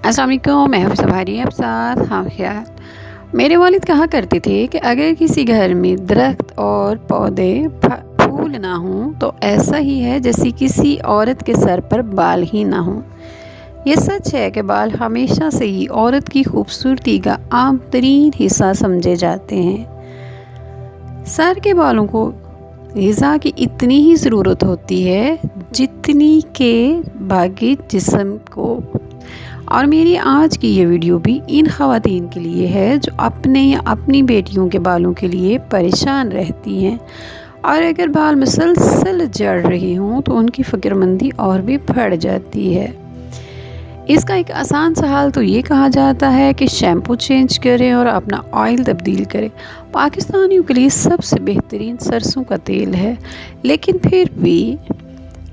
السلام علیکم، میں حفصہ بھاری آپ ساتھ خیال۔ میرے والد کہا کرتے تھے کہ اگر کسی گھر میں درخت اور پودے پھول نہ ہوں تو ایسا ہی ہے جیسے کسی عورت کے سر پر بال ہی نہ ہوں۔ یہ سچ ہے کہ بال ہمیشہ سے ہی عورت کی خوبصورتی کا عام ترین حصہ سمجھے جاتے ہیں۔ سر کے بالوں کو غذا کی اتنی ہی ضرورت ہوتی ہے جتنی کہ باقی جسم کو۔ اور میری آج کی یہ ویڈیو بھی ان خواتین کے لیے ہے جو اپنے یا اپنی بیٹیوں کے بالوں کے لیے پریشان رہتی ہیں، اور اگر بال مسلسل جڑ رہے ہوں تو ان کی فکر مندی اور بھی بڑھ جاتی ہے۔ اس کا ایک آسان سا حل تو یہ کہا جاتا ہے کہ شیمپو چینج کریں اور اپنا آئل تبدیل کریں۔ پاکستانیوں کے لیے سب سے بہترین سرسوں کا تیل ہے، لیکن پھر بھی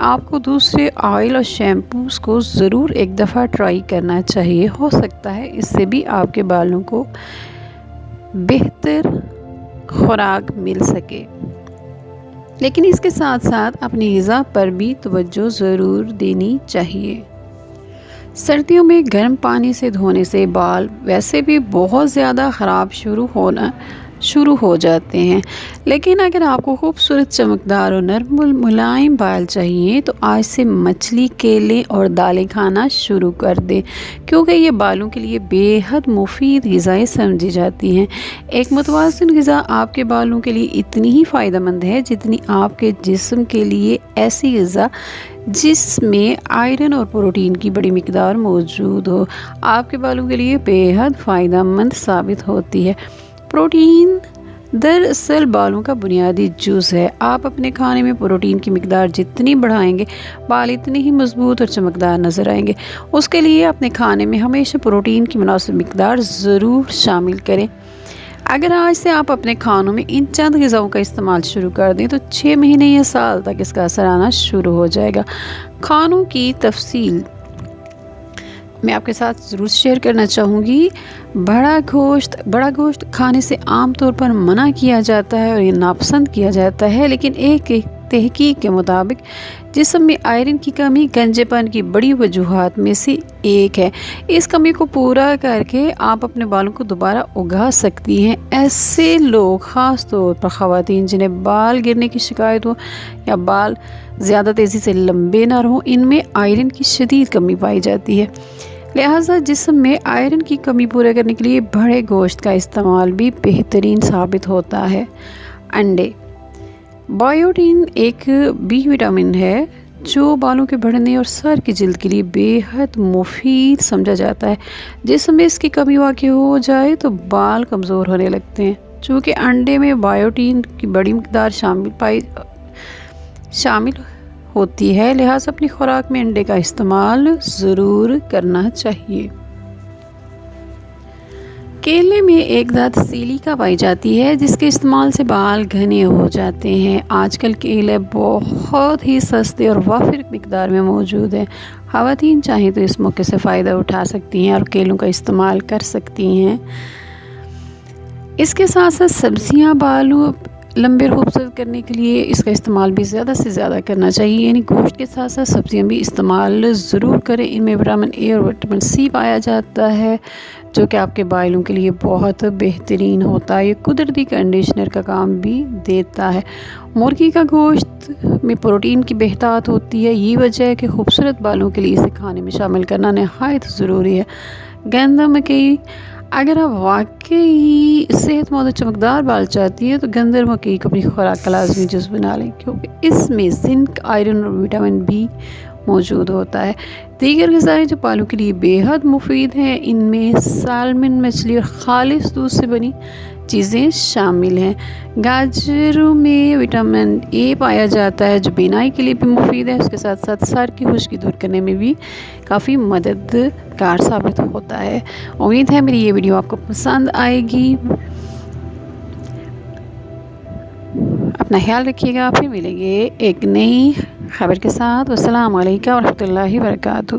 آپ کو دوسرے آئل اور شیمپوز کو ضرور ایک دفعہ ٹرائی کرنا چاہیے۔ ہو سکتا ہے اس سے بھی آپ کے بالوں کو بہتر خوراک مل سکے، لیکن اس کے ساتھ ساتھ اپنی غذا پر بھی توجہ ضرور دینی چاہیے۔ سردیوں میں گرم پانی سے دھونے سے بال ویسے بھی بہت زیادہ خراب شروع ہو جاتے ہیں، لیکن اگر آپ کو خوبصورت چمکدار اور نرم ملائم بال چاہیے تو آج سے مچھلی، کیلے اور دالیں کھانا شروع کر دیں، کیونکہ یہ بالوں کے لیے بے حد مفید غذائیں سمجھی جاتی ہیں۔ ایک متوازن غذا آپ کے بالوں کے لیے اتنی ہی فائدہ مند ہے جتنی آپ کے جسم کے لیے ایسی غذا جس میں آئرن اور پروٹین کی بڑی مقدار موجود ہو، آپ کے بالوں کے لیے بے حد فائدہ مند ثابت ہوتی ہے۔ پروٹین دراصل بالوں کا بنیادی جز ہے۔ آپ اپنے کھانے میں پروٹین کی مقدار جتنی بڑھائیں گے، بال اتنے ہی مضبوط اور چمکدار نظر آئیں گے۔ اس کے لیے اپنے کھانے میں ہمیشہ پروٹین کی مناسب مقدار ضرور شامل کریں۔ اگر آج سے آپ اپنے کھانوں میں ان چند غذاؤں کا استعمال شروع کر دیں تو 6 مہینے یا سال تک اس کا اثر آنا شروع ہو جائے گا۔ کھانوں کی تفصیل میں آپ کے ساتھ ضرور شیئر کرنا چاہوں گی۔ بڑا گوشت کھانے سے عام طور پر منع کیا جاتا ہے اور یہ ناپسند کیا جاتا ہے، لیکن ایک تحقیق کے مطابق جسم میں آئرن کی کمی گنجے پن کی بڑی وجوہات میں سے ایک ہے۔ اس کمی کو پورا کر کے آپ اپنے بالوں کو دوبارہ اگا سکتی ہیں۔ ایسے لوگ، خاص طور پر خواتین جنہیں بال گرنے کی شکایت ہو یا بال زیادہ تیزی سے لمبے نہ رہوں، ان میں آئرن کی شدید کمی پائی جاتی ہے۔ لہٰذا جسم میں آئرن کی کمی پورا کرنے کے لیے بڑے گوشت کا استعمال بھی بہترین ثابت ہوتا ہے۔ انڈے۔ بائیوٹین ایک بی وٹامن ہے جو بالوں کے بڑھنے اور سر کی جلد کے لیے بے حد مفید سمجھا جاتا ہے۔ جسم میں اس کی کمی واقع ہو جائے تو بال کمزور ہونے لگتے ہیں۔ چونکہ انڈے میں بائیوٹین کی بڑی مقدار شامل ہوتی ہے، لہٰذا اپنی خوراک میں انڈے کا استعمال ضرور کرنا چاہیے۔ کیلے میں ایک ذات سیلیکا پائی جاتی ہے جس کے استعمال سے بال گھنے ہو جاتے ہیں۔ آج کل کیلے بہت ہی سستے اور وافر مقدار میں موجود ہیں۔ خواتین چاہیں تو اس موقع سے فائدہ اٹھا سکتی ہیں اور کیلوں کا استعمال کر سکتی ہیں۔ اس کے ساتھ ساتھ سبزیاں بالوں لمبے اور خوبصورت کرنے کے لیے اس کا استعمال بھی زیادہ سے زیادہ کرنا چاہیے، یعنی گوشت کے ساتھ ساتھ سبزیاں بھی استعمال ضرور کریں۔ ان میں وٹامن اے اور وٹامن سی پایا جاتا ہے جو کہ آپ کے بالوں کے لیے بہت بہترین ہوتا ہے۔ یہ قدرتی کنڈیشنر کا کام بھی دیتا ہے۔ مرغی کا گوشت میں پروٹین کی بہتات ہوتی ہے، یہ وجہ ہے کہ خوبصورت بالوں کے لیے اسے کھانے میں شامل کرنا نہایت ضروری ہے۔ گندم مکئی۔ اگر آپ واقعی صحت مند اور چمکدار بال چاہتی ہیں تو گندم مکئی کو اپنی خوراک کا لازمی جز بنا لیں، کیونکہ اس میں زنک، آئرن اور وٹامن بی موجود ہوتا ہے۔ دیگر غذائیں جو بالوں کے لیے بے حد مفید ہیں، ان میں سالمن مچھلی اور خالص دودھ سے بنی چیزیں شامل ہیں۔ گاجروں میں وٹامن اے پایا جاتا ہے جو بینائی کے لیے بھی مفید ہے۔ اس کے ساتھ ساتھ سر کی خشکی دور کرنے میں بھی کافی مددگار ثابت ہوتا ہے۔ امید ہے میری یہ ویڈیو آپ کو پسند آئے گی۔ اپنا خیال رکھیے گا، پھر ملیں گے ایک نئی خبر کے ساتھ۔ السلام علیکم ورحمۃ اللہ وبرکاتہ۔